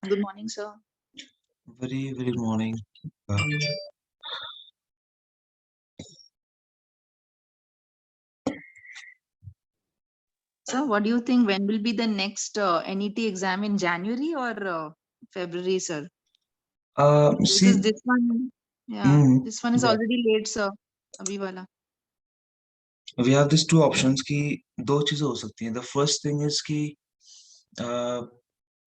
Good morning, sir. Very, very morning. Sir, what do you think? When will be the next NET exam in January or February, sir? Because See, this one, yeah, this one is yeah, already late, sir. Abhi wala. we have these two options कि दो चीजें हो सकती हैं. The first thing is कि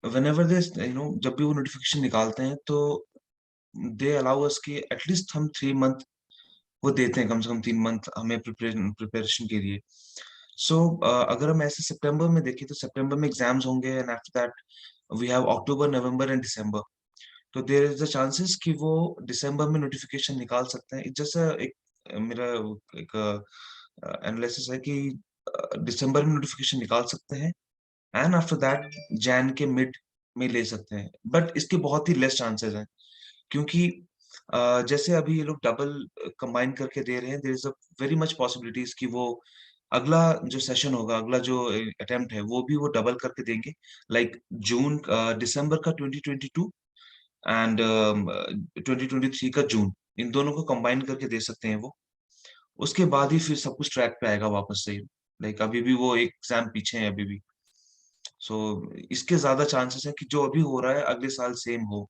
whenever this, जब भी वो notification निकालते हैं तो they allow us कि at least हम 3 month वो देते हैं, कम से कम 3 month हमें प्रिपरेशन के लिए. So अगर हम ऐसे सितंबर में देखें तो सितंबर में एग्जाम्स होंगे and after that we have October, November and December. तो देयर इज द चांसेस कि वो दिसंबर में नोटिफिकेशन निकाल सकते हैं. जैसा एक मेरा एक एनालिसिस है कि दिसंबर में नोटिफिकेशन निकाल सकते हैं एंड आफ्टर दैट जैन के मिड में ले सकते हैं. बट इसके बहुत ही लेस चांसेस हैं क्योंकि जैसे अभी ये लोग डबल कंबाइन करके दे रहे हैं. There is a very much possibilities कि वो अगला जो सेशन होगा, अगला जो अटेम्प्ट है, वो भी वो डबल करके देंगे. लाइक जून दिसंबर का 2022 एंड 2023 का जून, इन दोनों को कंबाइन करके दे सकते हैं वो. उसके बाद ही फिर सब कुछ ट्रैक पे आएगा वापस से. लाइक अभी भी वो एक एग्जाम पीछे है अभी भी. सो इसके ज्यादा चांसेस है कि जो अभी हो रहा है अगले साल सेम हो.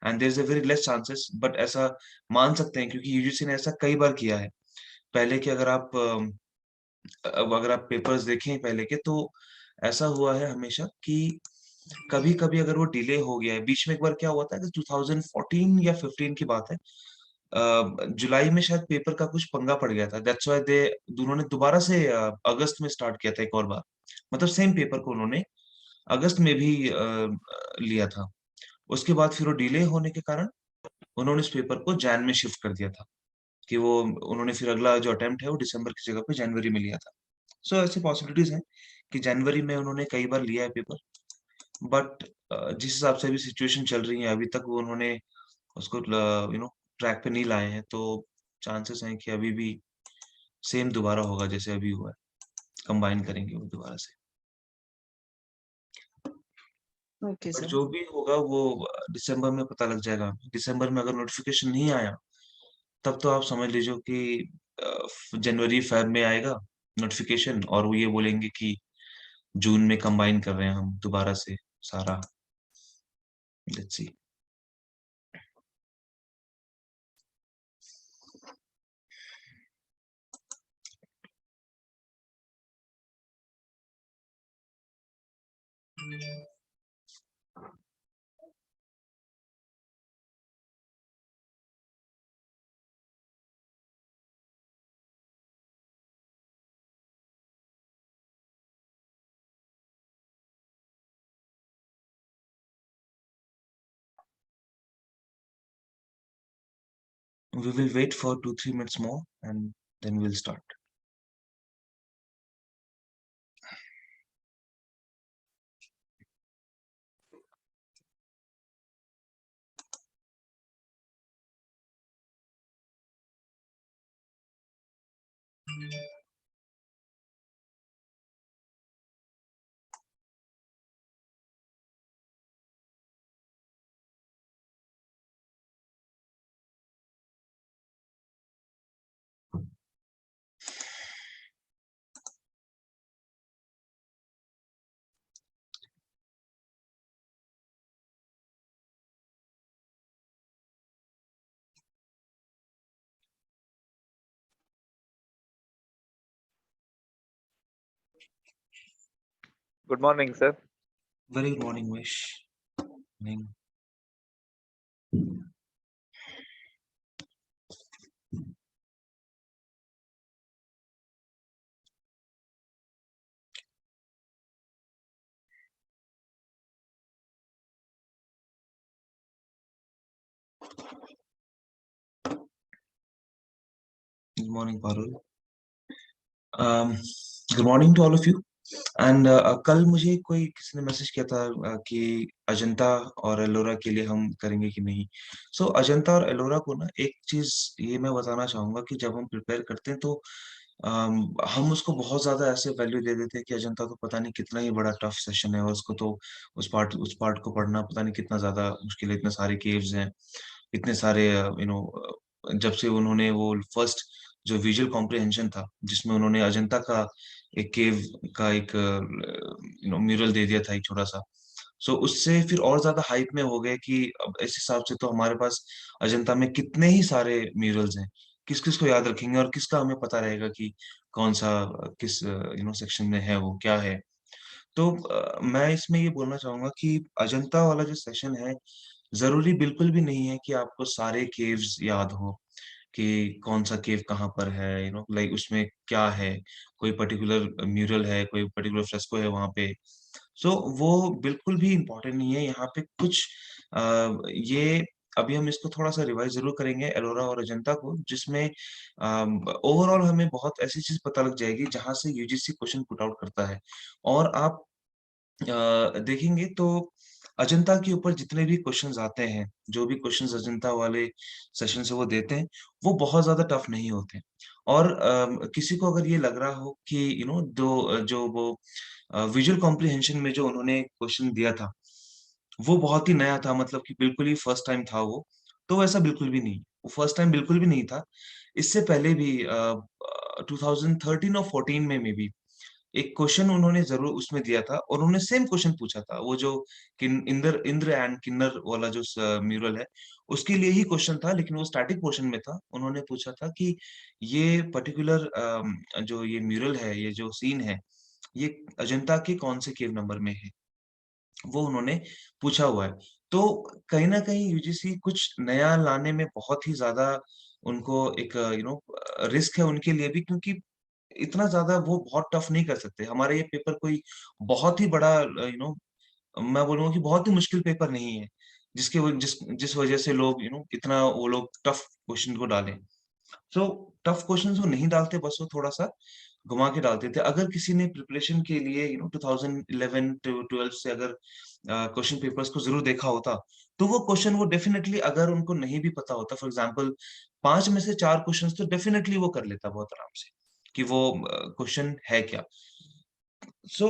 And there is a very less chances, but ऐसा मान सकते हैं क्योंकि यूजीसी ने ऐसा कई बार किया है पहले कि अगर आप पेपर्स देखें पहले के तो ऐसा हुआ है हमेशा कि कभी कभी अगर वो डिले हो गया है. बीच में एक बार क्या हुआ था कि 2014 या 15 की बात है, जुलाई में शायद पेपर का कुछ पंगा पड़ गया था. दैट्स व्हाई दे उन्होंने दोबारा से अगस्त में स्टार्ट किया था एक और बार. मतलब सेम पेपर को उन्होंने अगस्त में भी लिया था. उसके बाद फिर वो डिले होने के कारण उन्होंने इस पेपर को जैन में शिफ्ट कर दिया था कि वो उन्होंने फिर अगला जो अटेम्प्ट है वो दिसंबर की जगह पे जनवरी में लिया था. सो ऐसी पॉसिबिलिटीज हैं कि जनवरी में उन्होंने कई बार लिया है पेपर. बट जिस हिसाब से अभी सिचुएशन चल रही है अभी तक वो उन्होंने उसको ट्रैक पे नहीं लाए हैं. तो चांसेस हैं कि अभी भी सेम दोबारा होगा जैसे अभी हुआ है. कंबाइन करेंगे वो दोबारा से. Okay, but sir. जो भी होगा वो दिसंबर में पता लग जाएगा. दिसंबर में अगर नोटिफिकेशन नहीं आया तब तो आप समझ लीजिए कि जनवरी फेब में आएगा नोटिफिकेशन और वो ये बोलेंगे कि जून में कंबाइन कर रहे हैं हम दोबारा से सारा. Let's see. We will wait for 2-3 minutes more and then we'll start. Good morning, sir. Very good morning, Wish. Morning. Good morning, Parul. Good morning to all of you. And कल मुझे कोई किसी ने मैसेज किया था कि अजंता और एलोरा के लिए हम करेंगे कि नहीं। सो अजंता और एलोरा को ना एक चीज ये मैं बताना चाहूंगा कि जब हम प्रिपेयर करते हैं तो हम उसको बहुत ज्यादा ऐसे वैल्यू दे देते हैं कि अजंता तो पता नहीं कितना ही बड़ा टफ सेशन है और उसको तो उस पार्ट को पढ़ना पता नहीं कितना ज्यादा मुश्किल है, इतने सारे केव्स हैं, इतने सारे जब से उन्होंने वो फर्स्ट जो विजुअल कॉम्प्रिहेंशन था जिसमें उन्होंने अजंता का एक केव का एक म्यूरल दे दिया था एक छोटा सा। सो उससे फिर और ज्यादा हाइप में हो गए कि अब इस हिसाब से तो हमारे पास अजंता में कितने ही सारे म्यूरल्स हैं, किस किस को याद रखेंगे और किसका हमें पता रहेगा कि कौन सा किस सेक्शन में है वो क्या है। तो मैं इसमें ये बोलना चाहूंगा कि अजंता वाला जो सेशन है जरूरी बिल्कुल भी नहीं है कि आपको सारे केव्स याद हो कि कौन सा केव कहाँ पर है, लाइक उसमें क्या है, कोई पर्टिकुलर म्यूरल है, कोई पर्टिकुलर फ्रेस्को है वहां पे। सो वो बिल्कुल भी इम्पोर्टेंट नहीं है यहाँ पे कुछ ये अभी हम इसको थोड़ा सा रिवाइज जरूर करेंगे एलोरा और अजंता को, जिसमें ओवरऑल हमें बहुत ऐसी चीज पता लग जाएगी जहां से यूजीसी क्वेश्चन पुट आउट करता है। और आप देखेंगे तो अजंता के ऊपर जितने भी क्वेश्चंस आते हैं, जो भी क्वेश्चंस अजंता वाले सेशन से वो देते हैं, वो बहुत ज्यादा टफ नहीं होते। और किसी को अगर ये लग रहा हो कि दो जो वो विजुअल कॉम्प्रिहेंशन में जो उन्होंने क्वेश्चन दिया था वो बहुत ही नया था, मतलब कि बिल्कुल ही फर्स्ट टाइम था वो, तो ऐसा बिल्कुल भी नहीं, वो फर्स्ट टाइम बिल्कुल भी नहीं था। इससे पहले भी 2013 और 14 में मे बी एक क्वेश्चन उन्होंने जरूर उसमें दिया था और उन्होंने सेम क्वेश्चन पूछा था, वो जो इंद्र इंद्र एंड किन्नर वाला जो म्यूरल है उसके लिए ही क्वेश्चन था, लेकिन वो स्टैटिक पोर्शन में था। उन्होंने पूछा था कि ये पर्टिकुलर जो ये म्यूरल है, ये जो सीन है, ये अजंता के कौन से केव नंबर में है, वो उन्होंने पूछा हुआ है। तो कहीं ना कहीं यूजीसी कुछ नया लाने में बहुत ही ज्यादा उनको एक रिस्क है उनके लिए भी, क्योंकि इतना ज्यादा वो बहुत टफ नहीं कर सकते। हमारा ये पेपर कोई बहुत ही बड़ा मैं बोलूंगा कि बहुत ही मुश्किल पेपर नहीं है जिस जिस वजह से लोग इतना वो लोग टफ क्वेश्चन को डालें। सो टफ क्वेश्चंस वो नहीं डालते, बस वो थोड़ा सा घुमा के डालते थे। अगर किसी ने प्रिपरेशन के लिए 2011 टू 12 से अगर क्वेश्चन पेपर्स को जरूर देखा होता तो वो क्वेश्चन वो डेफिनेटली, अगर उनको नहीं भी पता होता, फॉर एग्जांपल 5 में से 4 क्वेश्चंस तो डेफिनेटली वो कर लेता बहुत आराम से कि वो क्वेश्चन है क्या। सो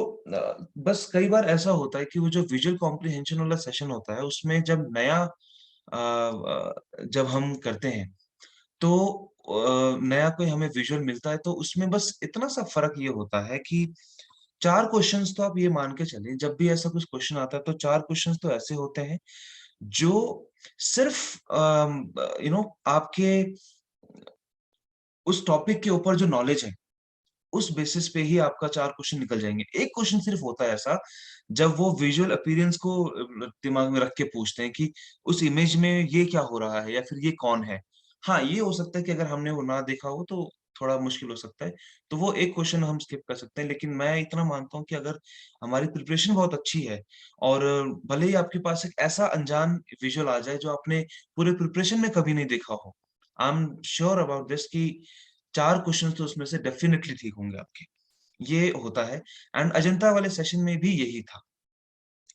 बस कई बार ऐसा होता है कि वो जो विजुअल कॉम्प्रिहेंशन वाला सेशन होता है उसमें जब नया जब हम करते हैं तो नया कोई हमें विजुअल मिलता है तो उसमें बस इतना सा फर्क ये होता है कि 4 क्वेश्चंस तो आप ये मान के चलें, जब भी ऐसा कुछ क्वेश्चन आता है तो 4 क्वेश्चंस तो ऐसे होते हैं जो सिर्फ आपके उस टॉपिक के ऊपर जो नॉलेज है उस बेसिस पे ही आपका 4 क्वेश्चन निकल जाएंगे। एक क्वेश्चन सिर्फ होता है ऐसा जब वो विजुअल अपीयरेंस को दिमाग में रख के पूछते हैं कि उस इमेज में ये क्या हो रहा है या फिर ये कौन है। हाँ, ये हो सकता है कि अगर हमने वो ना देखा हो तो थोड़ा मुश्किल हो सकता है, तो वो एक क्वेश्चन हम स्किप कर सकते हैं। लेकिन मैं इतना मानता हूँ कि अगर हमारी प्रिपरेशन बहुत अच्छी है और भले ही आपके पास एक ऐसा अनजान विजुअल आ जाए जो आपने पूरे प्रिपरेशन में कभी नहीं देखा हो, I am sure about this कि 4 क्वेश्चंस तो उसमें से डेफिनेटली ठीक होंगे आपके। ये होता है एंड अजंता वाले सेशन में भी यही था।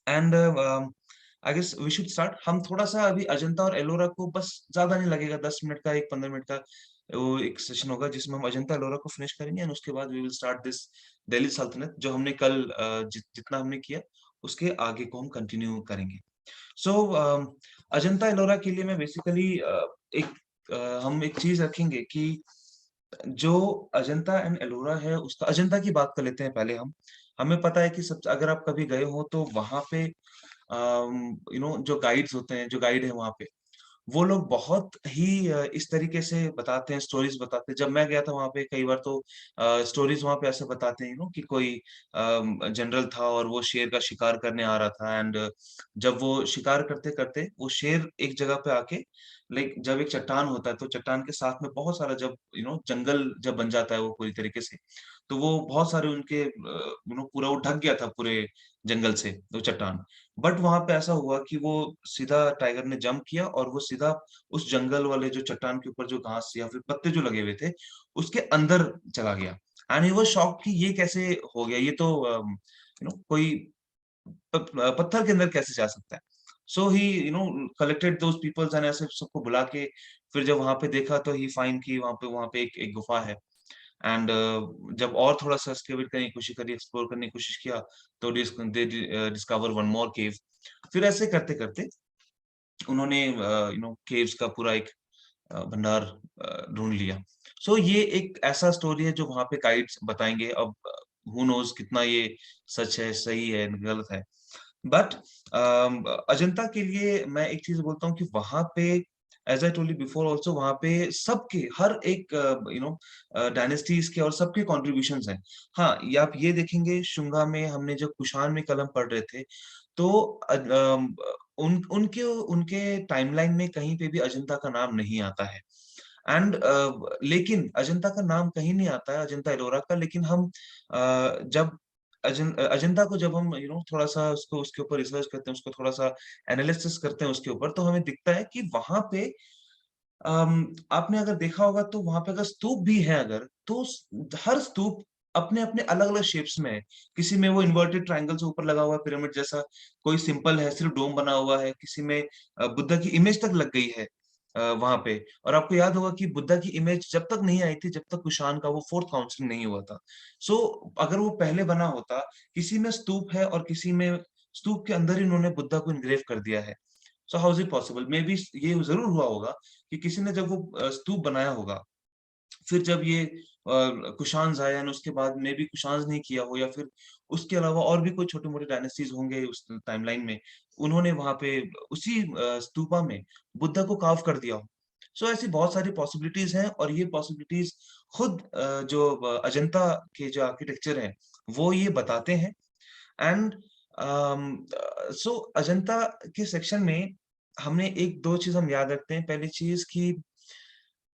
And I guess we should start. हम थोड़ा सा अभी अजंता और एलोरा को, बस ज्यादा नहीं लगेगा, 10 मिनट का, एक 15 मिनट का वो एक सेशन होगा जिसमें हम अजंता एलोरा को फिनिश करेंगे एंड उसके बाद we will start this Delhi सल्तनत जो हमने कल जितना हमने किया उसके आगे को हम कंटिन्यू करेंगे। सो अजंता एलोरा के लिए मैं बेसिकली एक हम एक चीज रखेंगे कि जो अजंता एंड एलोरा है उसका, अजंता की बात कर लेते हैं पहले हम। हमें पता है कि सब, अगर आप कभी गए हो तो वहां पे जो गाइड्स होते हैं, जो गाइड है वहां पे, वो लोग बहुत ही इस तरीके से बताते हैं, स्टोरीज़ बताते हैं। जब मैं गया था वहाँ पे कई बार तो स्टोरीज़ वहाँ पे ऐसे बताते हैं कि कोई जनरल था और वो शेर का शिकार करने आ रहा था एंड जब वो शिकार करते-करते वो शेर एक जगह पे आके लाइक जब एक चट्टान होता है तो चट्टान के साथ में बहुत सारा जब जंगल जब बन जाता है वो पूरी तरीके से, तो वो बहुत सारे उनके पूरा वो ढक गया था पूरे जंगल से, वो चट्टान। बट वहाँ पे ऐसा हुआ कि वो सीधा टाइगर ने जंप किया और वो सीधा उस जंगल वाले जो चट्टान के ऊपर जो घास या फिर पत्ते जो लगे हुए थे, उसके अंदर चला गया। एंड ही वाज़ शॉक्ड कि ये कैसे हो गया? ये तो कोई पत्थर के अंदर कैसे जा सकता है? So he collected those peoples and ऐसे सबको बुला के फिर जब वहाँ पे देखा तो ही फाइंड की वहाँ पे एक एक गुफा है। एंड जब और थोड़ा-सा एक्सकेवेट करने की कोशिश करी, एक्सप्लोर करने की कोशिश किया, तो डिस्कवर वन मोर केव। फिर ऐसे करते-करते उन्होंने केव्स का पूरा एक भंडार ढूँढ लिया। सो ये एक ऐसा स्टोरी है जो वहाँ पे गाइड्स बताएँगे। अब हू नोज़ कितना ये सच है, सही है, गलत है। बट अजंता के लिए मैं एक चीज़ बोलता हूँ कि वहाँ पे as I told you before also वहाँ पे सबके हर एक डायनेस्टीज़ के और सबके कॉन्ट्रिब्यूशंस हैं। हाँ, ये आप ये देखेंगे शुंगा में हमने जब कुषाण में कलम पढ़ रहे थे, तो उनके उनके टाइमलाइन में कहीं पे भी अजंता का नाम नहीं आता है। एंड लेकिन अजंता का नाम कहीं नहीं आता है, अजंता एलोरा का, लेकिन हम जब अजंता को जब हम थोड़ा-सा उसको उसके ऊपर रिसर्च करते हैं, उसको थोड़ा-सा एनालिसिस करते हैं उसके ऊपर, तो हमें दिखता है कि वहाँ पे आपने अगर देखा होगा तो वहाँ पे अगर स्तूप भी हैं अगर, तो हर स्तूप अपने-अपने अलग-अलग शेप्स में है। किसी में वो इन्वर्टेड ट्रायंगल से ऊपर लगा हुआ है पिरामिड जैसा, कोई सिंपल है, सिर्फ डोम बना हुआ है, किसी में बुद्धा की इमेज तक लग गई है वहाँ पे। और आपको याद होगा कि बुद्धा की इमेज जब तक नहीं आई थी, जब तक कुषाण का वो 4th काउंसिल नहीं हुआ था। सो अगर वो पहले बना होता, किसी में स्तूप है और किसी में स्तूप के अंदर ही उन्होंने बुद्धा को एनग्रेव कर दिया है। So how is it possible? May be ये ज़रूर हुआ होगा कि किसी ने जब वो स्तूप बनाया होगा, फिर जब ये कुषाण्स आए एंड उसके बाद मेबी कुषाण्स ने किया हो या फिर उसके अलावा और भी कोई छोटे-मोटे डायनास्टीज़ होंगे उस टाइमलाइन में, उन्होंने वहाँ पे उसी स्तूपा में बुद्धा को कार्व कर दिया हो। सो ऐसी बहुत सारी पॉसिबिलिटीज़ हैं और ये पॉसिबिलिटीज़ खुद जो अजंता के जो आर्किटेक्चर हैं, वो ये बताते हैं एंड सो अजंता के सेक्शन में हमने 1-2 चीज़ हम याद रखते हैं। पहली चीज़ कि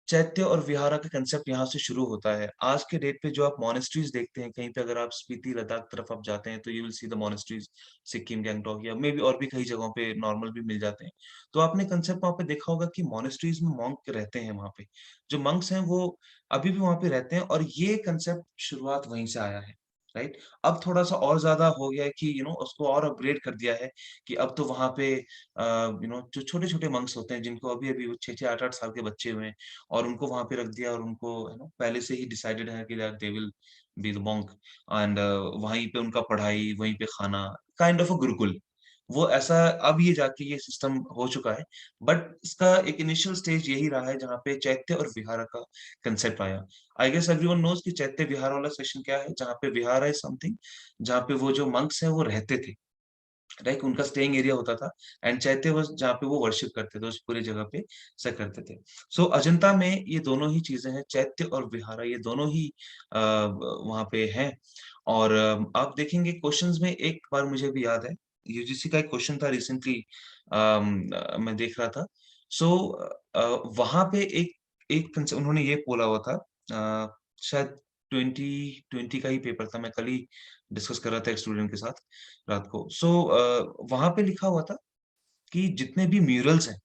चैत्य और विहारा का कांसेप्ट यहाँ से शुरू होता है। आज के डेट पे जो आप मॉनेस्ट्रीज़ देखते हैं, कहीं पे अगर आप स्पीति, लद्दाख तरफ आप जाते हैं, तो you will see the monasteries Sikkim, Gangtok या मेबी और भी कई जगहों पे नॉर्मल भी मिल जाते हैं। तो आपने कांसेप्ट वहाँ पे देखा होगा कि मॉनेस्ट्रीज़ में मॉन्क रहते हैं वहाँ पे। जो मंक्स हैं वो अभी भी वहाँ पे रहते हैं और ये कांसेप्ट शुरुआत वहीं से आया है, राइट? अब थोड़ा-सा और ज़्यादा हो गया है कि उसको और अपग्रेड कर दिया है कि अब तो वहाँ पे जो छोटे-छोटे मंक्स होते हैं जिनको अभी-अभी वो 6-6, 8-8 साल के बच्चे हुए हैं और उनको वहाँ पे रख दिया और उनको पहले से ही डिसाइडेड है कि that they will be the monk and वहीं पे उनका पढ़ाई, वहीं पे खाना, काइंड ऑफ अ गुरुकुल। वो ऐसा अब ये जाके ये सिस्टम हो चुका है, बट इसका एक इनिशियल स्टेज यही रहा है जहाँ पे चैत्य और विहार का कांसेप्ट आया। आई गेस एवरीवन नोज़ कि चैत्य विहार वाला सेक्शन क्या है, जहाँ पे विहार इज़ समथिंग जहाँ पे वो जो मंक्स हैं वो रहते थे। लाइक उनका स्टेइंग एरिया होता था एंड चैत्य वाज़ जहाँ पे वो वर्शिप करते थे, उस पूरी जगह पे ऐसा करते थे। सो अजंता में ये दोनों ही चीज़ें हैं, चैत्य और विहारा ये दोनों ही वहाँ पे हैं और आप देखेंगे क्वेश्चन्स में एक बार मुझे भी याद है, यूजीसी का एक क्वेश्चन था रिसेंटली मैं देख रहा था। सो वहाँ पे एक एक कंस उन्होंने ये बोला हुआ था शायद 2020 का ही पेपर था, मैं कल ही डिस्कस कर रहा था एक स्टूडेंट के साथ। रात को। सो वहाँ पे लिखा हुआ था कि जितने भी म्यूरल्स हैं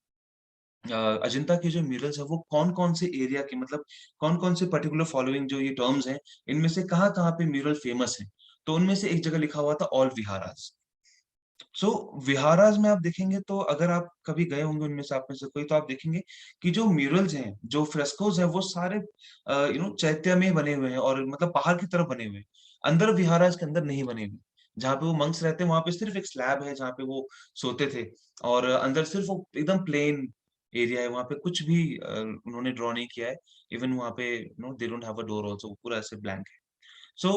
अजंता के जो म्यूरल्स हैं वो कौन-कौन से एरिया के मतलब कौन-कौन से पर्टिकुलर फॉलोइंग जो ये टर्म्स हैं, इनमें से कहाँ-कहाँ पे म्यूरल फेमस हैं। तो उनमें से एक जगह लिखा हुआ था ऑल विहारास। सो विहारास में आप देखेंगे तो अगर आप कभी गए होंगे उनमें से आप में से कोई तो आप देखेंगे कि जो म्यूरल्स हैं, जो फ्रेस्कोस हैं वो सारे चैत्य में बने हुए हैं और मतलब बाहर की तरफ बने हुए हैं। अंदर विहारास के अंदर नहीं बने हुए। जहाँ पे वो मंक्स रहते हैं वहाँ पे सिर्फ एक स्लैब है जहाँ पे वो सोते थे और अंदर सिर्फ वो एकदम प्लेन एरिया है, वहाँ पे कुछ भी उन्होंने ड्रॉ नहीं किया है। इवन वहाँ पे they don't have a door also पूरा ऐसे ब्लैंक है। सो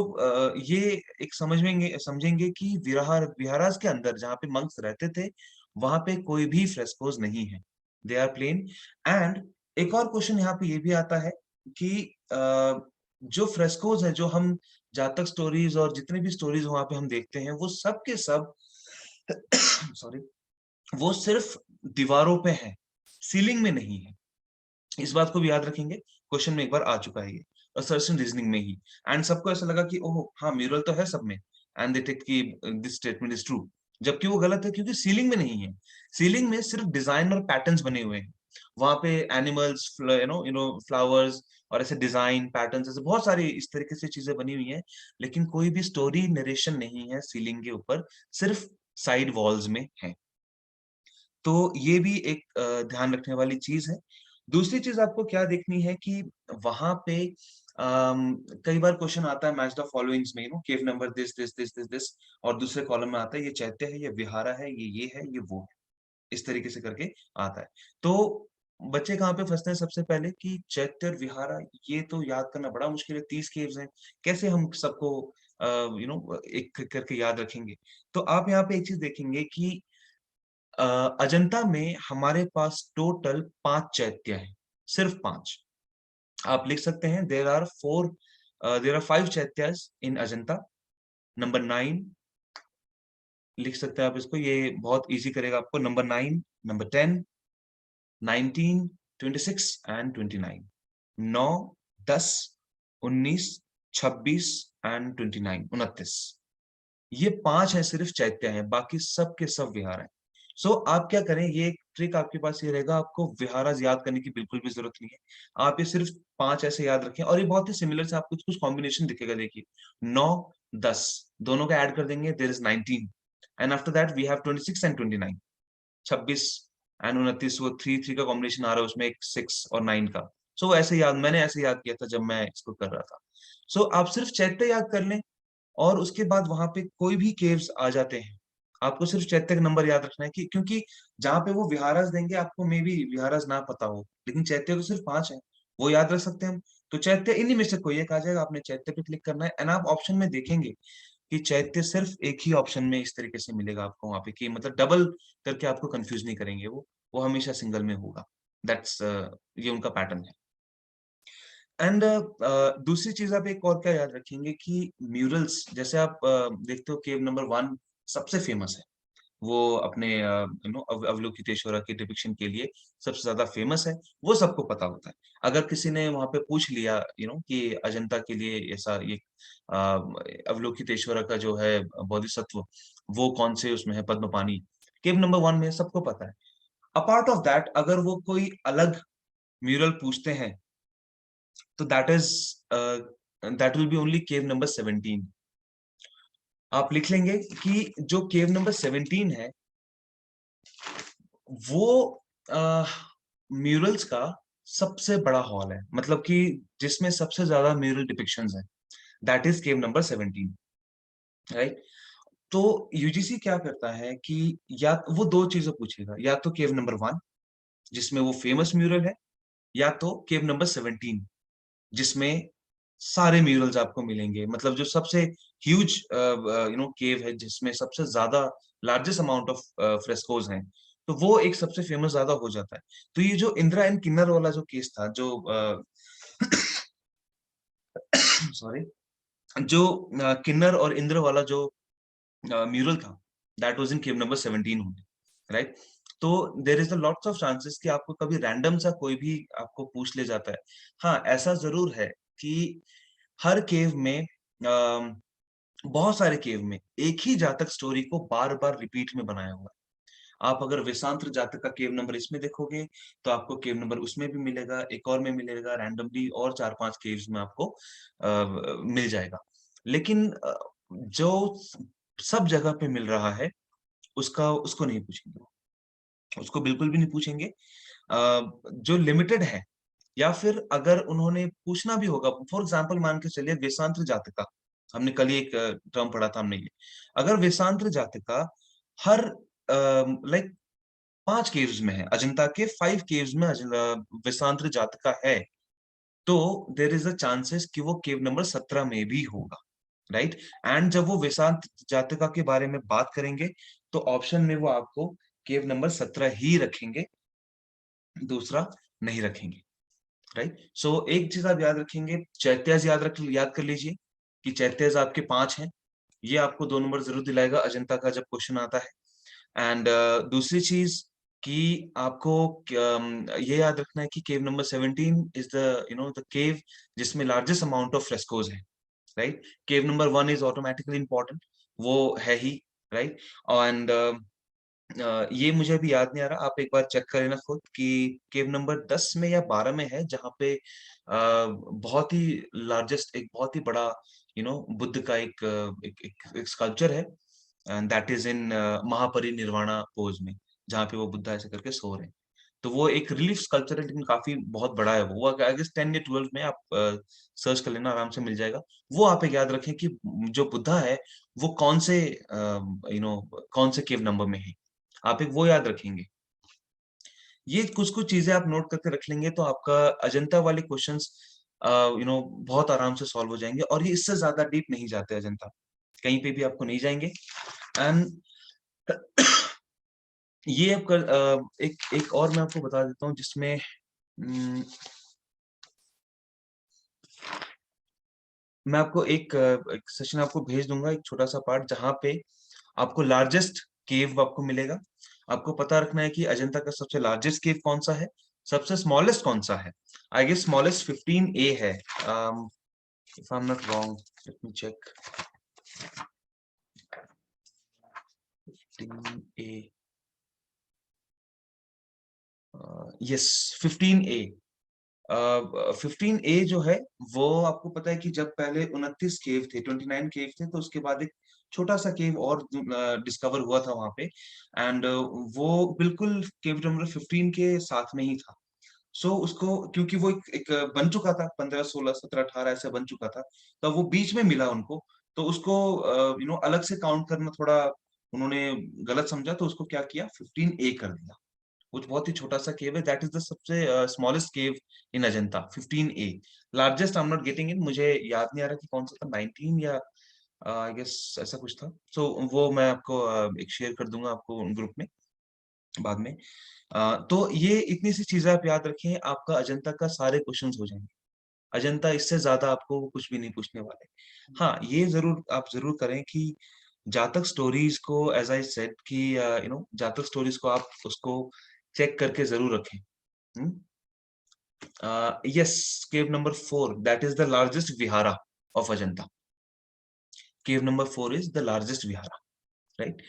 ये एक समझेंगे कि विहारास के अंदर जहाँ पे मंक्स रहते थे, वहाँ पे कोई भी फ्रेस्कोस नहीं है। They are plane. एंड एक और क्वेश्चन यहाँ पे ये भी आता है कि जो फ्रेस्कोज है, जो हम जातक स्टोरीज और जितने भी स्टोरीज वहां पे हम देखते हैं, वो सब के सब सॉरी, वो सिर्फ दीवारों पे है, सीलिंग में नहीं है। इस बात को भी याद रखेंगे, क्वेश्चन में एक बार आ चुका है ये, असर्शन रीजनिंग में ही। एंड सबको ऐसा लगा कि ओह हाँ, म्यूरल तो है सब में, एंड दे टेक कि दिस स्टेटमेंट इज ट्रू, जबकि वो गलत है, क्योंकि सीलिंग में नहीं है। सीलिंग में सिर्फ डिजाइन और पैटर्न्स बने हुए हैं, वहां पे एनिमल्स, फ्लावर्स और ऐसे डिजाइन पैटर्न्स, ऐसे बहुत सारी इस तरीके से चीजें बनी हुई हैं, लेकिन कोई भी स्टोरी नरेशन नहीं है सीलिंग के ऊपर, सिर्फ साइड वॉल्स में है। तो ये भी एक ध्यान रखने वाली चीज है। दूसरी चीज आपको क्या देखनी है कि वहां पे कई बार क्वेश्चन आता है मैच द फॉलोइंग्स में, केव number this this this this this, और दूसरे कॉलम में आता है ये चैत्य है, ये विहारा है, ये है, ये वो है, इस तरीके से करके आता है। तो बच्चे कहाँ पे फंसते हैं सबसे पहले कि चैत्य और विहारा, ये तो याद करना बड़ा मुश्किल है, 30 केव्स हैं, कैसे हम सबको एक एक करके याद रखेंगे। तो आप यहाँ पे एक चीज देखेंगे कि अजंता में हमारे पास टोटल 5 चैत्य हैं, सिर्फ 5। आप लिख सकते हैं there are 5 chaityas in Ajanta. Number 9 लिख सकते हैं आप इसको, ये बहुत इजी करेगा आपको। Number 9, number 10, 19, 26 and 29। 9, 10, 19, 26 एंड 29, 29। ये 5 है, सिर्फ चैत्य हैं, बाकी सब के सब विहार हैं। सो आप क्या करें, ये एक ट्रिक आपके पास ये रहेगा, आपको विहारास याद करने की बिल्कुल भी जरूरत नहीं है। आप ये सिर्फ 5 ऐसे याद रखें, और ये बहुत ही सिमिलर से आपको कुछ कॉम्बिनेशन दिखेगा, देखिए 9, 10 दोनों का ऐड कर देंगे, there is 19, and after that we have 26 and 29। 26 and 29, वो 3 3 का कॉम्बिनेशन आ रहा है उसमें, एक 6 और 9 का। सो ऐसे याद, मैंने ऐसे याद किया था जब मैं इसको कर रहा था। सो आप सिर्फ चैत्य याद कर लें, और उसके बाद वहां पे कोई भी केव्स आ जाते हैं, आपको सिर्फ चैत्य का नंबर याद रखना है, कि क्योंकि जहां पे वो विहारास देंगे, आपको मे बी विहारास ना पता हो, लेकिन चैत्य तो सिर्फ 5 है, वो याद रख सकते हैं हम। तो चैत्य इन्हीं में से कोई एक आ जाएगा, आपने चैत्य पे क्लिक करना है, एंड आप ऑप्शन में देखेंगे कि चैत्य सिर्फ एक ही ऑप्शन में इस तरीके से मिलेगा आपको वहां पे, कि मतलब डबल करके आपको कंफ्यूज नहीं करेंगे, वो हमेशा सिंगल में होगा। दैट्स ये उनका पैटर्न है। एंड दूसरी चीज आप एक और क्या याद रखेंगे कि म्यूरल्स, जैसे आप देखते हो केव नंबर 1 सबसे फेमस है, वो अपने अवलोकितेश्वरा की डिपिक्शन के लिए सबसे ज्यादा फेमस है, वो सबको पता होता है। अगर किसी ने वहां पे पूछ लिया कि अजंता के लिए ऐसा ये अवलोकितेश्वरा का जो है बोधिसत्व, वो कौन से उसमें है, पद्मपानी केव नंबर 1 में, सबको पता है। अपार्ट ऑफ दैट, अगर वो कोई अलग म्यूरल पूछते हैं, तो that will be only cave number 17। आप लिख लेंगे कि जो केव नंबर 17 है, वो म्यूरल्स का सबसे बड़ा हॉल है, मतलब कि जिसमें सबसे ज्यादा म्यूरल डिपिक्शंस हैं, that is cave number 17, right. तो यूजीसी क्या करता है कि या वो दो चीजें पूछेगा, या तो केव नंबर 1 जिसमें वो फेमस म्यूरल है, या तो केव नंबर 17 जिसमें सारे म्यूरल्स आपको मिलेंगे, मतलब जो सबसे ह्यूज केव है, जिसमें सबसे ज्यादा लार्जेस्ट अमाउंट ऑफ फ्रेस्कोज हैं, तो वो एक सबसे फेमस ज्यादा हो जाता है। तो ये जो इंदिरा एंड किन्नर वाला जो केस था, जो सॉरी, जो किन्नर और इंद्र वाला जो म्यूरल था, that was in cave number 17 होंगे, राइट। तो there is a lots of chances कि आपको कभी रैंडम सा कोई भी आपको पूछ ले जाता है। हाँ, ऐसा जरूर है कि हर केव में बहुत सारे केव में एक ही जातक स्टोरी को बार बार रिपीट में बनाया हुआ है। आप अगर वेशांत्र जातक का केव नंबर इसमें देखोगे, तो आपको केव नंबर उसमें भी मिलेगा, एक और में मिलेगा, रैंडमली और 4-5 केव्स में आपको मिल जाएगा। लेकिन जो सब जगह पे मिल रहा है, उसको नहीं पूछेंगे, उसको बिल्कुल भी नहीं पूछेंगे। जो लिमिटेड है, या फिर अगर उन्होंने पूछना भी होगा, फॉर एग्जाम्पल मान के चलिए वेशांत्र जातिका, हमने कल ही एक टर्म पढ़ा था हमने ये, अगर वेशांत्र जातिका हर लाइक 5 केव्स में है, अजंता के 5 केव्स में वेशांत्र जातिका है, तो देर इज अ चांसेस कि वो केव नंबर 17 में भी होगा, राइट। एंड जब वो वेशांत जातिका के बारे में बात करेंगे, तो ऑप्शन में वो आपको केव नंबर 17 ही रखेंगे, दूसरा नहीं रखेंगे, राइट? सो एक चीज़ आप याद रखेंगे, चैत्याज़ याद कर लीजिए कि चैत्याज़ आपके 5 हैं। ये आपको 2 नंबर ज़रूर दिलाएगा अजंता का जब क्वेश्चन आता है। एंड दूसरी चीज़ कि आपको ये याद रखना है कि केव नंबर 17 इज़ द केव जिसमें लार्जेस्ट अमाउंट ऑफ फ्रेस्कोज़ हैं, right? Cave number 1 is automatically important, वो है ही, राइट? एंड ये मुझे अभी याद नहीं आ रहा, आप एक बार चेक कर लेना खुद कि केव नंबर 10 में या 12 में है, जहाँ पे बहुत ही लार्जेस्ट एक बहुत ही बड़ा बुद्ध का एक स्कल्पचर है and that is in Mahaparinirvana pose में, जहाँ पे वो बुद्धा ऐसे करके सो रहे हैं। तो वो एक रिलीफ स्कल्पचर है लेकिन काफ़ी बहुत बड़ा है वो। आई गेस 10 या 12 में आप सर्च कर लेना आराम से मिल जाएगा। वो आप एक याद रखें कि जो बुद्धा है, वो कौन से कौन से केव नंबर में है। आप एक वो याद रखेंगे। ये कुछ-कुछ चीज़ें आप नोट करके रख लेंगे तो आपका अजंता वाले क्वेश्चन्स बहुत आराम से सॉल्व हो जाएँगे और ये इससे ज़्यादा डीप नहीं जाते अजंता। कहीं पे भी आपको नहीं जाएँगे एंड ये आप एक एक और मैं आपको बता देता हूँ जिसमें उम, मैं आपको एक सेशन आपको भेज दूँगा, एक छोटा-सा पार्ट जहाँ पे आपको लार्जेस्ट केव आपको मिलेगा। आपको पता रखना है कि अजंता का सबसे लार्जेस्ट केव कौन-सा है, सबसे स्मॉलेस्ट कौन-सा है। आई गेस स्मॉलेस्ट 15A है। If I am not wrong, let me check. 15A yes 15A 15A जो है वो आपको पता है कि जब पहले 29 केव थे, 29 केव थे तो उसके बाद एक छोटा-सा केव और डिस्कवर हुआ था वहाँ पे एंड वो बिल्कुल केव नंबर 15 के साथ में ही था। सो उसको क्योंकि वो एक एक बन चुका था 15, 16, 17, 18 ऐसे बन चुका था, तो वो बीच में मिला उनको, तो उसको अलग से काउंट करना थोड़ा उन्होंने गलत समझा तो उसको क्या किया 15A कर दिया। वो बहुत ही छोटा-सा केव है, दैट इज़ द सबसे smallest cave in Ajanta 15A। Largest I am not getting it, मुझे याद नहीं आ रहा कि कौन-सा था 19 या आई गेस ऐसा कुछ था। सो वो मैं आपको एक शेयर कर दूँगा आपको ग्रुप में बाद में। तो ये इतनी सी चीज़ें आप याद रखें, आपका अजंता का सारे क्वेश्चन्स हो जाएँगे। अजंता इससे ज़्यादा आपको कुछ भी नहीं पूछने वाले। हाँ, ये ज़रूर करें कि जातक स्टोरीज़ को एज़ आई सेड कि जातक स्टोरीज़ को आप उसको चेक करके ज़रूर रखें। हुँ? yes, cave number 4, that is the largest vihara of Ajanta. Cave number 4 is the largest vihara, right?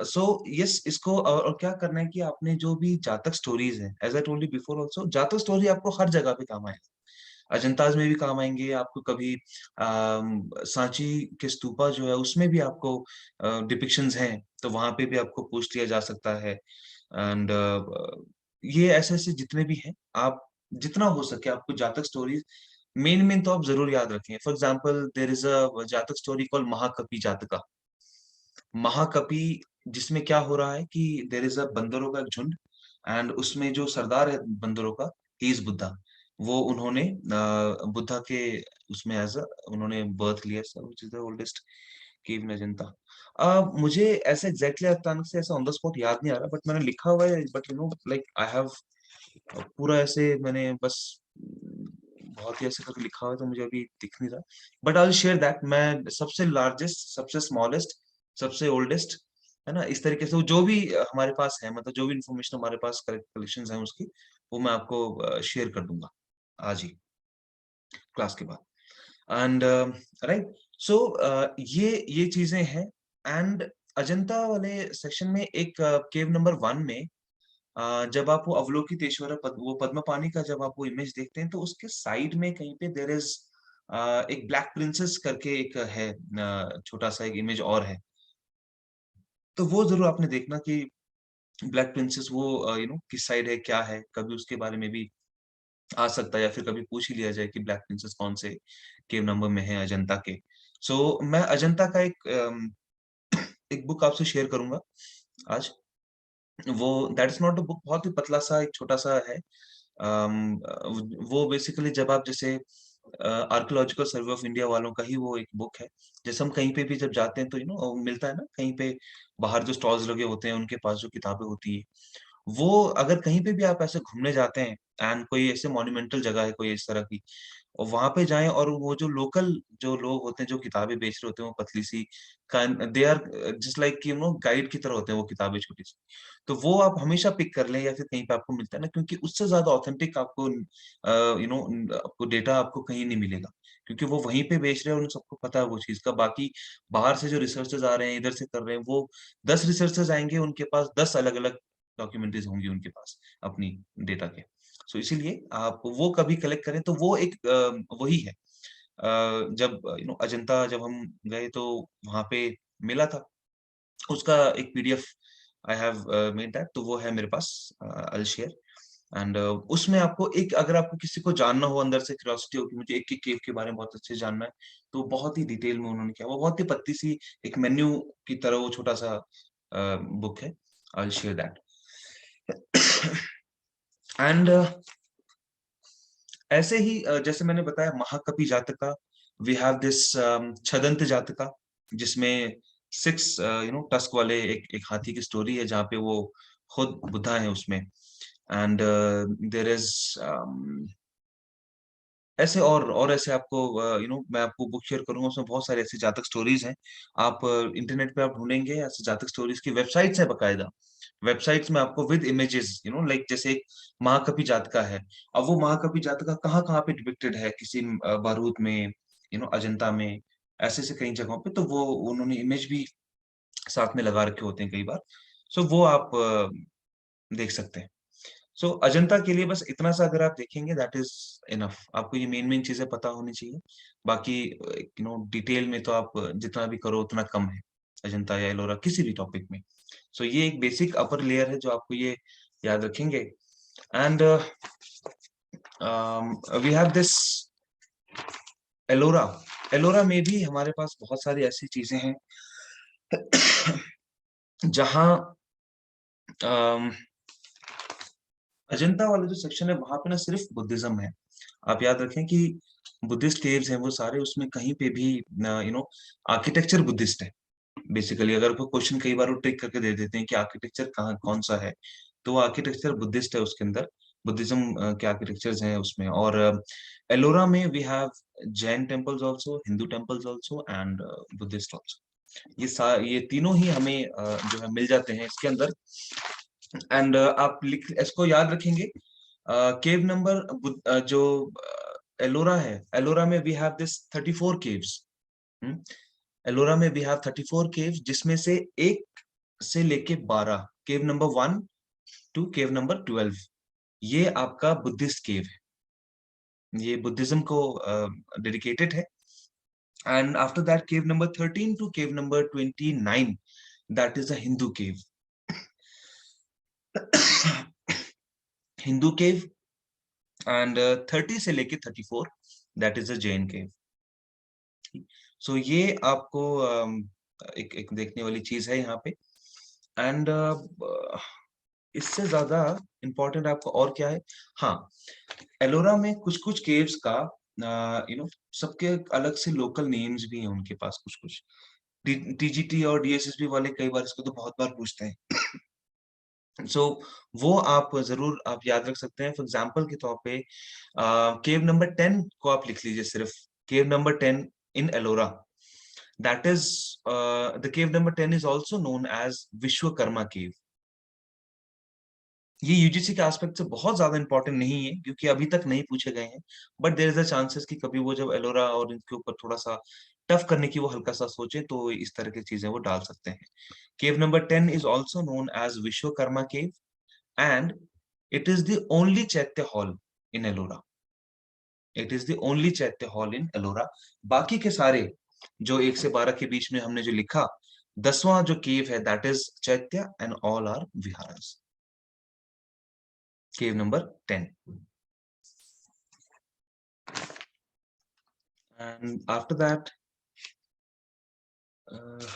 So yes, इसको और क्या करना है कि आपने जो भी जातक स्टोरीज हैं, as I told you before also, जातक स्टोरी आपको हर जगह पे काम आएगा। अजंताज में भी काम आएँगे, आपको कभी सांची के स्तूपा जो है उसमें भी आपको डिपिक्शंस हैं, तो वहाँ पे भी आपको पूछ लिया जा सकता है एंड ये ऐसे-ऐसे जितने भी हैं, आप जितना हो सके आपको जातक स्टोरीज़ मेन तो आप ज़रूर याद रखें। For example there is a Jataka story called महाकपि जातका। महाकपि जिसमें क्या हो रहा है कि देयर इज़ अ बंदरों का एक झुंड एंड उसमें जो सरदार है बंदरों का, ही इज़ बुद्धा। वो उन्होंने बुद्धा के उसमें एज़ अ उन्होंने बर्थ लिया sir which is the oldest cave in Ajanta. मुझे ऐसे एग्ज़ैक्टली अचानक से ऐसा ऑन द स्पॉट याद नहीं आ रहा बट मैंने लिखा हुआ है बट लाइक आई हैव पूरा ऐसे मैंने बस बहुत ही ऐसे करके लिखा हुआ है तो मुझे अभी दिख नहीं रहा। But I will share that मैं सबसे लार्जेस्ट, सबसे स्मॉलेस्ट, सबसे ओल्डेस्ट, है ना? इस तरीके से वो जो भी हमारे पास है मतलब जो भी इन्फॉर्मेशन हमारे पास कलेक्शंस हैं उसकी, वो मैं आपको शेयर कर दूँगा आज ही क्लास के बाद। एंड राइट सो ये चीज़ें हैं एंड अजंता वाले सेक्शन में एक केव नंबर 1 में जब आप वो अवलोकितेश्वरा वो पद्मपाणि का जब आप वो इमेज देखते हैं तो उसके साइड में कहीं पे देयर इज़ एक ब्लैक प्रिंसेस करके एक है छोटा-सा एक इमेज और है। तो वो ज़रूर आपने देखना कि ब्लैक प्रिंसेस वो किस साइड है, क्या है? कभी उसके बारे में भी आ सकता है या फिर कभी पूछ ही लिया जाए कि ब्लैक प्रिंसेस कौन से केव नंबर में है अजंता के। सो मैं अजंता का एक बुक आपसे शेयर करूँगा आज। वो that is not a book बहुत ही पतला-सा एक छोटा-सा है। वो बेसिकली जब आप जैसे आर्कियोलॉजिकल सर्वे ऑफ इंडिया वालों का ही वो एक बुक है। जैसे हम कहीं पे भी जब जाते हैं तो मिलता है ना कहीं पे बाहर जो स्टॉल्स लगे होते हैं उनके पास जो किताबें होती हैं, वो अगर कहीं पे भी आप ऐसे घूमने जाते हैं एंड कोई ऐसे मॉन्यूमेंटल जगह है कोई इस तरह की, और वहाँ पे जाएँ और वो जो लोकल जो लोग होते हैं, जो किताबें बेच रहे होते हैं, वो पतली-सी दे आर जस्ट लाइक कि गाइड की तरह होते हैं वो किताबें छोटी-सी। तो वो आप हमेशा पिक कर लें या फिर कहीं पे आपको मिलता है ना, क्योंकि उससे ज़्यादा ऑथेंटिक आपको आपको डेटा आपको कहीं नहीं मिलेगा। क्योंकि वो वहीं पे बेच रहे हैं और उन सबको पता है वो चीज़ का। बाकी बाहर से जो रिसर्चर्स आ रहे हैं, इधर से कर रहे हैं, वो 10 रिसर्चर्स आएँगे, उनके पास 10 अलग-अलग डॉक्यूमेंट्रीज़ होंगी उनके पास, अपनी डेटा के। सो इसीलिए आप वो कभी कलेक्ट करें तो वो एक वही है। जब अजंता जब हम गए तो वहाँ पे मिला था, उसका एक PDF I have made that, तो वो है मेरे पास, आई विल शेयर। एंड उसमें आपको एक, अगर आपको किसी को जानना हो, अंदर से क्यूरियोसिटी हो कि मुझे एक-एक केव के बारे में बहुत अच्छे से जानना है, तो बहुत ही डिटेल में उन्होंने किया। वो बहुत ही पतली-सी एक मेन्यू की तरह वो छोटा-सा बुक है। I will share that. And ऐसे ही जैसे मैंने बताया महाकपि जातका, वी हैव दिस छदंत जातका, जिसमें 6 टस्क वाले एक एक हाथी की स्टोरी है, जहाँ पे वो खुद बुद्धा है उसमें। एंड देयर इज़ ऐसे और ऐसे आपको मैं आपको बुक शेयर करूँगा, उसमें बहुत सारे ऐसे जातक स्टोरीज़ हैं। आप इंटरनेट पे आप ढूँढेंगे ऐसे जातक स्टोरीज़ की वेबसाइट्स हैं बाकायदा। वेबसाइट्स में आपको विद इमेजेस लाइक जैसे एक महाकपि जातका है। अब वो महाकपि जातका कहाँ-कहाँ पे डिपिक्टेड है, किसी बारूद में, अजंता में, ऐसे-ऐसे कई जगहों पे, तो वो उन्होंने इमेज भी साथ में लगा रखे होते हैं कई बार। सो वो आप देख सकते हैं। सो अजंता के लिए बस इतना सा अगर आप देखेंगे, दैट इज़ इनफ। आपको ये मेन-मेन चीज़ें पता होनी चाहिए। बाकी डिटेल में तो आप जितना भी करो उतना कम है, अजंता या एलोरा किसी भी टॉपिक में। सो ये एक बेसिक अपर लेयर है जो आपको ये याद रखेंगे। And we have this Ellora. Ellora में भी हमारे पास बहुत सारी ऐसी चीज़ें हैं जहाँ अम अजंता वाला जो सेक्शन है वहाँ पे ना सिर्फ बुद्धिज़्म है। आप याद रखें कि बुद्धिस्ट केव्स हैं वो सारे, उसमें कहीं पे भी आर्किटेक्चर बुद्धिस्ट है। बेसिकली अगर आपको क्वेश्चन कई बार वो ट्रिक करके दे देते हैं कि आर्किटेक्चर कहाँ कौन-सा है, तो वो आर्किटेक्चर बुद्धिस्ट है उसके अंदर। बुद्धिज़्म के आर्किटेक्चर्स हैं उसमें। और एलोरा में we have Jain temples also, Hindu temples also and Buddhist also. ये तीनों ही हमें जो है मिल जाते हैं इसके अंदर। एंड आप लिख इसको याद रखेंगे। केव नंबर जो एलोरा है, एलोरा में we have this 34 caves. Ellora में वी हैव 34 केव्स, जिसमें से 1 से लेके 12, cave number 1 to cave number 12, ये आपका बुद्धिस्ट केव है। ये बुद्धिज्म को डेडिकेटेड है। And after that cave number 13 to cave number 29, that is a Hindu cave. Hindu cave. And 30 से लेके 34, that is a Jain cave. So ये आपको एक एक देखने वाली चीज है यहाँ पे। एंड इससे ज्यादा इम्पोर्टेंट आपको और क्या है? हाँ, एलोरा में कुछ-कुछ केव्स का सबके अलग से लोकल नेम्स भी हैं उनके पास कुछ-कुछ। टीजीटी और डीएसएसबी वाले कई बार इसको तो बहुत बार पूछते हैं। सो वो आप ज़रूर आप याद रख सकते हैं। फॉर एग्ज़ाम्पल के तौर पे केव नंबर 10 को आप लिख लीजिए सिर्फ। Cave number 10 in Ellora, that is the cave number 10 is also known as Vishwakarma cave. ये यूजीसी के एस्पेक्ट से बहुत ज़्यादा इम्पोर्टेंट नहीं है, क्योंकि अभी तक नहीं पूछे गए हैं। But there is a chances कि कभी वो जब एलोरा और इनके ऊपर थोड़ा-सा टफ करने की वो हल्का-सा सोचे, तो इस तरह की चीज़ें वो डाल सकते हैं। Cave number 10 is also known as Vishwakarma Cave, and it is the only Chaitya hall in Ellora. It is the only Chaitya hall in Ellora. बाकी के सारे जो 1 से 12 के बीच में हमने जो लिखा, 10वां जो केव है, that is Chaitya, and all are viharas. Cave number 10. And after that, uh,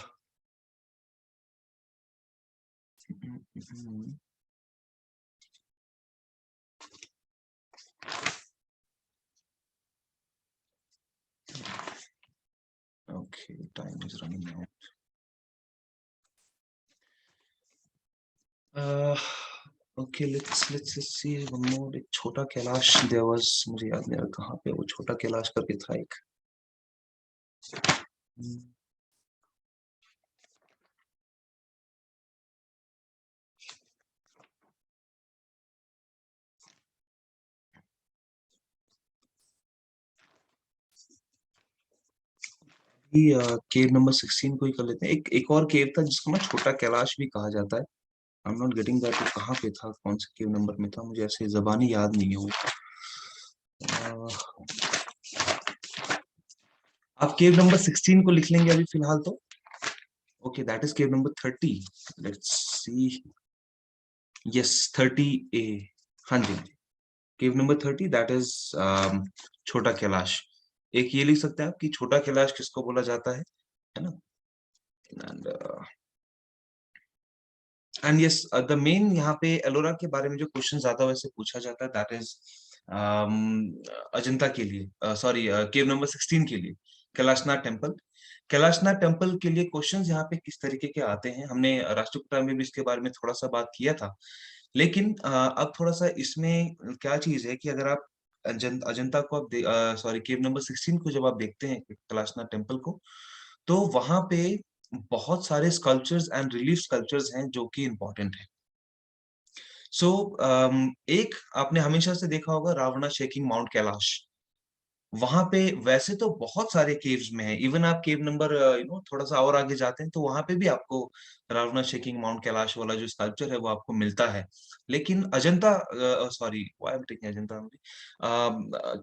okay, time is running out. Okay, let's see one more. एक छोटा कैलाश देयर वाज, मुझे याद नहीं आ रहा कहाँ पे वो छोटा कैलाश करके था एक। केव नंबर 16 को ही कर लेते हैं। एक एक और केव था जिसको ना छोटा कैलाश भी कहा जाता है। आई एम नॉट गेटिंग दैट, कहाँ पे था, कौन से केव नंबर में था, मुझे ऐसे जबानी याद नहीं है वो। आप केव नंबर 16 को लिख लेंगे अभी फिलहाल तो। Okay, that is cave number 30। Let's see, yes 30A। हाँ जी, केव नंबर 30 दैट इज छोटा कैलाश। एक ये लिख सकते हैं आप कि छोटा कैलाश किसको बोला जाता है ना। एंड यस, द मेन यहाँ पे एलोरा के बारे में जो क्वेश्चन ज्यादा वैसे पूछा जाता है दैट इज अजंता के लिए, सॉरी केव नंबर 16 के लिए, कैलाशनाथ टेम्पल। कैलाशनाथ टेम्पल के लिए क्वेश्चंस यहाँ पे किस तरीके के आते हैं, हमने राष्ट्रकूटा में भी इसके बारे में थोड़ा सा बात किया था। लेकिन अब थोड़ा सा इसमें क्या चीज है कि अगर आप अजंता को आप सॉरी केव नंबर 16 को जब आप देखते हैं कैलाशनाथ टेम्पल को, तो वहां पे बहुत सारे स्कल्पचर्स एंड रिलीफ स्कल्पचर्स हैं जो कि इम्पोर्टेंट है। सो एक आपने हमेशा से देखा होगा रावणा शेकिंग माउंट कैलाश। वहां पे वैसे तो बहुत सारे केव्स में है, इवन आप केव नंबर थोड़ा सा और आगे जाते हैं तो वहां पे भी आपको रावणा शेकिंग माउंट कैलाश वाला जो स्कल्पचर है वो आपको मिलता है। लेकिन Ajanta, sorry why I am taking Ajanta,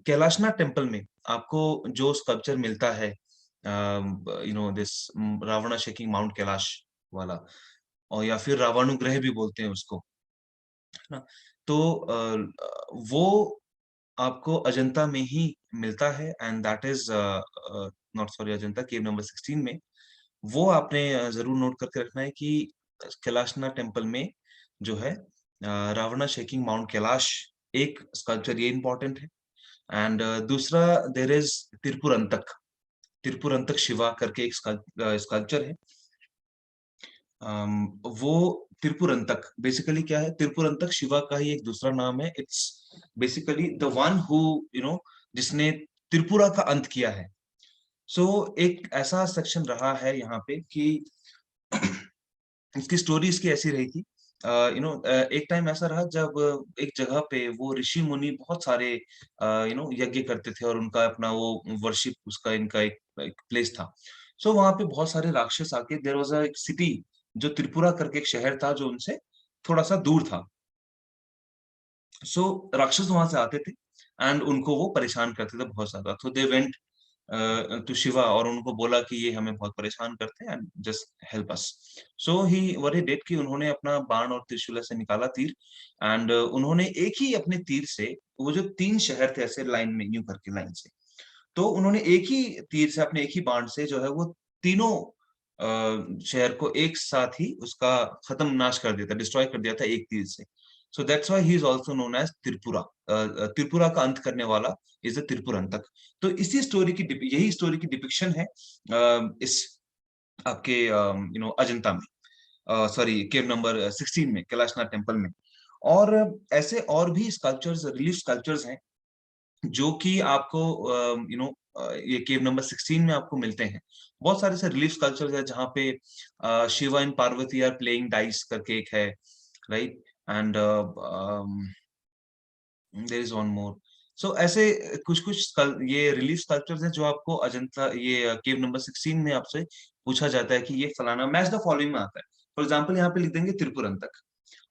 Kailashnath temple में आपको जो स्कल्पचर मिलता है, this Rawna shaking mount Kailash वाला, और या फिर रावणुग्रह भी बोलते हैं उसको, है ना। तो वो आपको अजंता में ही मिलता है and that is not, sorry Ajanta cave number 16 में। वो आपने जरूर नोट करके रखना है कि कैलाशनाथ टेम्पल में जो है रावणा शेकिंग माउंट कैलाश एक स्कल्पचर, ये इंपॉर्टेंट है। एंड दूसरा देर इज तिरपुरंतक, तिरपुरंतक शिवा करके एक स्कल्पचर है। वो तिरपुरंतक बेसिकली क्या है, तिरपुरंतक शिवा का ही एक दूसरा नाम है। It's basically the one who जिसने त्रिपुरा का अंत किया है। सो एक ऐसा सेक्शन रहा है यहाँ पे कि इसकी स्टोरी इसकी ऐसी रही थी, एक टाइम ऐसा रहा जब एक जगह पे वो ऋषि मुनि बहुत सारे यज्ञ करते थे और उनका अपना वो वर्शिप, उसका इनका एक प्लेस था। सो वहां पे बहुत सारे राक्षस आके, देयर वाज अ एक सिटी जो त्रिपुरा करके एक शहर था जो उनसे थोड़ा सा दूर था। सो राक्षस वहां से आते थे एंड उनको वो परेशान करते थे बहुत ज्यादा। तो दे वेंट टू शिवा और उनको बोला कि ये हमें बहुत परेशान करते हैं and just help us. So he were he dead कि उन्होंने अपना बाण और त्रिशूल से निकाला तीर, एंड उन्होंने एक ही अपने तीर से, वो जो 3 शहर थे ऐसे लाइन में यूं करके लाइन से, तो उन्होंने एक ही तीर से, अपने एक ही बाण से जो है वो तीनों शहर को एक साथ ही उसका खत्म, नाश कर दिया था, डिस्ट्रॉय कर दिया था एक तीर से। So that's why he is also known as Tripura. Tripura का अंत करने वाला इज द त्रिपुरंतक। तो इसी स्टोरी की यही स्टोरी की डिपिक्शन है इस आपके अजंता में, सॉरी केव नंबर 16 में, कैलाशनाथ टेम्पल में। और ऐसे और भी स्कल्पचर्स, रिलीफ स्कल्पचर्स हैं जो कि आपको ये केव नंबर 16 में आपको मिलते हैं। बहुत सारे से रिलीफ स्कल्पचर्स है जहाँ पे Shiva and Parvati are playing dice करके एक है, right. And there is one more. So ऐसे कुछ कुछ ये रिलीफ स्कल्पचर्स हैं जो आपको अजंता, ये केव नंबर 16 में आपसे पूछा जाता है कि ये फलाना मैच द फॉलोइंग में आता है। फॉर एग्जाम्पल यहाँ पे लिख देंगे त्रिपुरंतक,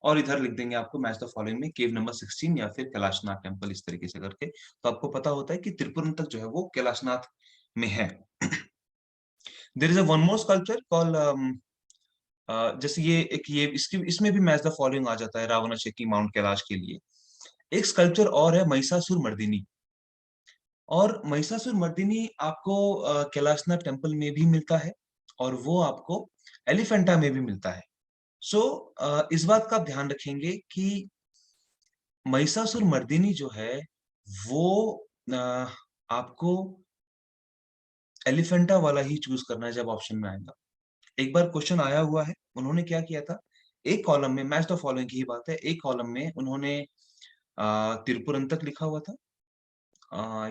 और इधर लिख देंगे आपको मैच द फॉलोइंग में केव नंबर 16 या फिर कैलाशनाथ टेम्पल, इस तरीके से करके। तो आपको पता होता है कि त्रिपुरंतक जो है वो कैलाशनाथ में है। There is a one more sculpture call, जैसे ये एक, ये इसकी इसमें भी मैच द फॉलोइंग आ जाता है रावणाशेकी माउंट कैलाश के लिए। एक स्कल्पचर और है महिषासुर मर्दिनी, और महिषासुर मर्दिनी आपको कैलाशनाथ टेम्पल में भी मिलता है और वो आपको एलिफेंटा में भी मिलता है। सो इस बात का आप ध्यान रखेंगे कि महिषासुर मर्दिनी जो है वो आपको एलिफेंटा वाला ही चूज करना है जब ऑप्शन में आएगा। एक बार क्वेश्चन आया हुआ है, उन्होंने क्या किया था, एक कॉलम में मैच द फॉलोइंग की ही बात है, एक कॉलम में उन्होंने तिरुपुरंतक लिखा हुआ था,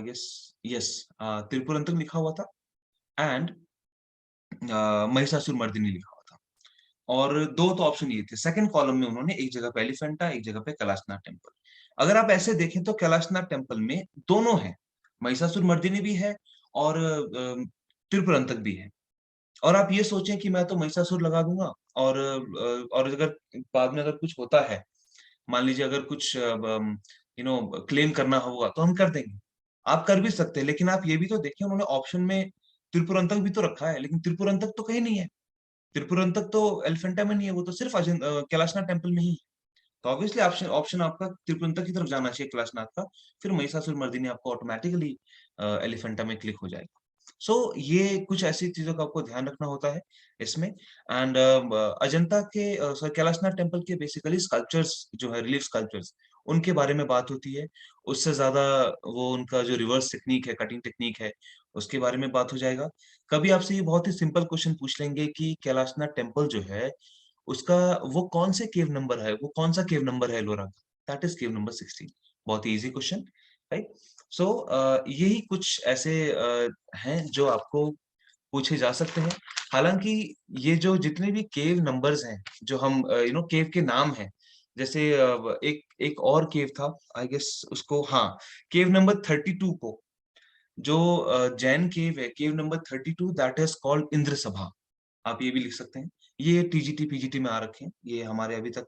यस यस, तिरुपुरंतक लिखा हुआ था एंड महिषासुरमर्दिनी लिखा हुआ था। और 2 तो ऑप्शन ये थे। सेकंड कॉलम में उन्होंने एक जगह पे एलिफेंटा, एक जगह पे कैलाशनाथ टेम्पल। अगर आप ऐसे देखें तो कैलाशनाथ टेम्पल में दोनों हैं, महिषासुरमर्दिनी भी है और तिरुपुरंतक भी है। और आप ये सोचें कि मैं तो महिषासुर लगा दूँगा और अगर बाद में अगर कुछ होता है, मान लीजिए अगर कुछ क्लेम करना होगा तो हम कर देंगे। आप कर भी सकते हैं, लेकिन आप ये भी तो देखिए उन्होंने ऑप्शन में तिरुपुरंतक भी तो रखा है, लेकिन तिरुपुरंतक तो कहीं नहीं है। तिरुपुरंतक तो एलिफेंटा में नहीं है, वो तो सिर्फ कैलाशनाथ टेम्पल में ही है। तो ऑब्वियसली ऑप्शन ऑप्शन आपका तिरुपंतक की तरफ जाना चाहिए कैलाशनाथ का, फिर महिषासुरमर्दिनी आपको ऑटोमैटिकली एलिफेंटा में क्लिक हो जाएगा। सो ये कुछ ऐसी चीज़ों का आपको ध्यान रखना होता है इसमें एंड अजंता के कैलाशनाथ टेम्पल के बेसिकली स्कल्पचर्स जो है, रिलीफ स्कल्पचर्स, उनके बारे में बात होती है। उससे ज़्यादा वो उनका जो रिवर्स टेक्नीक है, कटिंग टेक्नीक है, उसके बारे में बात हो जाएगा। कभी आपसे ये बहुत ही सिंपल क्वेश्चन पूछ लेंगे कि कैलाशनाथ टेम्पल जो है उसका वो कौन से केव नंबर है, वो कौन-सा केव नंबर है एलोरा का? That is cave number 16। बहुत ही ईज़ी क्वेश्चन, राइट? सो यही कुछ ऐसे हैं जो आपको पूछे जा सकते हैं। हालाँकि ये जो जितने भी केव नंबर्स हैं, जो हम केव के नाम हैं, जैसे एक एक और केव था, आई गेस उसको हाँ, केव नंबर 32 को जो जैन केव है, केव number 32 that is called Indra सभा। आप ये भी लिख सकते हैं। ये टीजीटी, पीजीटी में आ रखे हैं। ये हमारे अभी तक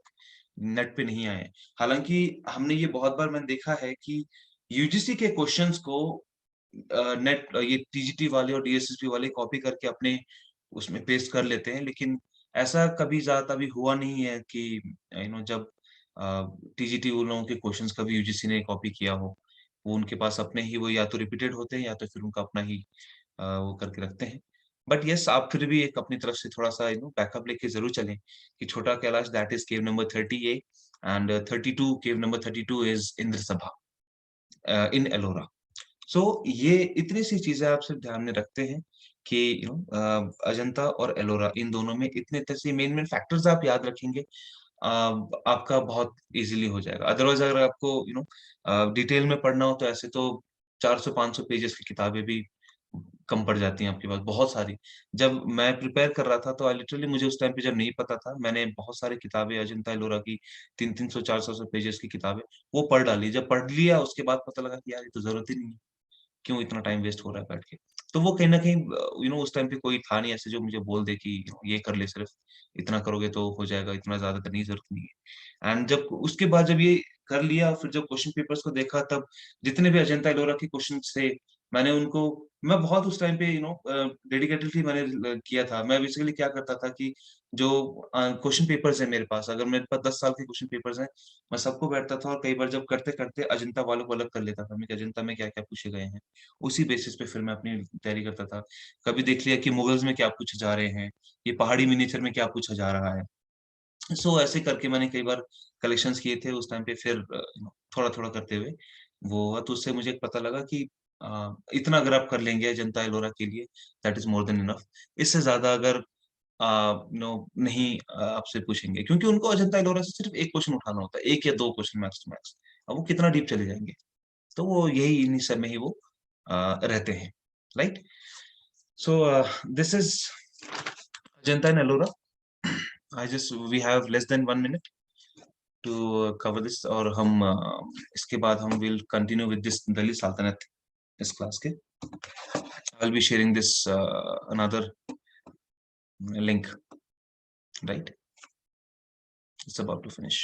नेट पे नहीं आए हैं। हालाँकि हमने ये बहुत बार मैंने देखा है कि यूजीसी के क्वेश्चन्स को ये टीजीटी वाले और डीएसएसपी वाले कॉपी करके अपने उसमें पेस्ट कर लेते हैं। लेकिन ऐसा कभी ज़्यादा अभी हुआ नहीं है कि जब टीजीटी उन लोगों के क्वेश्चन्स कभी यूजीसी ने कॉपी किया हो। वो उनके पास अपने ही वो या तो रिपीटेड होते हैं या तो फिर उनका अपना ही वो करके रखते हैं। बट येस आप फिर भी एक अपनी तरफ से थोड़ा-सा बैकअप लेके ज़रूर चलें कि छोटा Kailash that is cave number 30A and 32 cave number 32 is Indra सभा इन एलोरा। सो ये इतनी सी चीज़ें आप सिर्फ ध्यान में रखते हैं कि अजंता और एलोरा इन दोनों में इतने से मेन-मेन फैक्टर्स आप याद रखेंगे आपका बहुत ईज़िली हो जाएगा। अदरवाइज़ अगर आपको डिटेल में पढ़ना हो तो ऐसे तो 400-500 पेजेज़ की किताबें भी कम पड़ जाती हैं आपके पास, बहुत सारी। जब मैं प्रिपेयर कर रहा था तो लिटरली मुझे उस टाइम पे जब नहीं पता था, मैंने बहुत सारी किताबें अजंता एलोरा की 300-300 400 पेजेज़ की किताबें, वो पढ़ डाली। जब पढ़ लिया उसके बाद पता लगा कि यार ये तो ज़रूरत ही नहीं है। क्यों इतना टाइम वेस्ट हो रहा है बैठ के? तो वो कहीं न कहीं उस टाइम पे कोई था नहीं ऐसे जो मुझे बोल दे कि ये कर ले सिर्फ, इतना करोगे तो हो जाएगा, इतना ज़्यादा करने की ज़रूरत नहीं है। एंड जब उसके बाद जब ये कर लिया फिर जब क्वेश्चन पेपर्स को देखा तब जितने भी अजंता एलोरा के क्वेश्चन्स थे, मैंने उनको मैं बहुत उस टाइम पे डेडिकेटेडली मैंने किया था। मैं बेसिकली क्या करता था कि जो क्वेश्चन पेपर्स हैं मेरे पास, अगर मेरे पास 10 साल के क्वेश्चन पेपर्स हैं, मैं सबको बैठता था और कई बार जब करते-करते अजंता वालों को अलग कर लेता था मैं कि अजंता में क्या-क्या पूछे गए हैं। उसी बेसिस पे फिर मैं अपनी तैयारी करता था। कभी देख लिया कि मुगल्स में क्या पूछे जा रहे हैं, ये पहाड़ी मिनिएचर में क्या पूछा जा रहा है। सो ऐसे करके मैंने कई बार कलेक्शंस किए थे उस टाइम पे फिर थोड़ा-थोड़ा करते हुए वो हुआ तो उससे मुझे पता लगा कि इतना अगर आप कर लेंगे अजंता एलोरा के लिए that is more than enough. इससे ज़्यादा अगर नहीं आपसे पूछेंगे क्योंकि उनको अजंता एलोरा से सिर्फ 1 क्वेश्चन उठाना होता है, 1 या 2 क्वेश्चन मैक्स टू मैक्स। अब वो कितना डीप चले जाएँगे। तो वो यही इन्हीं सब में ही वो रहते हैं, right? So this is Ajanta and Ellora. We have less than 1 minute to cover this और हम इसके बाद हम will continue with this Delhi Saltanat इस class के. I'll be sharing this another link, right? It's about to finish.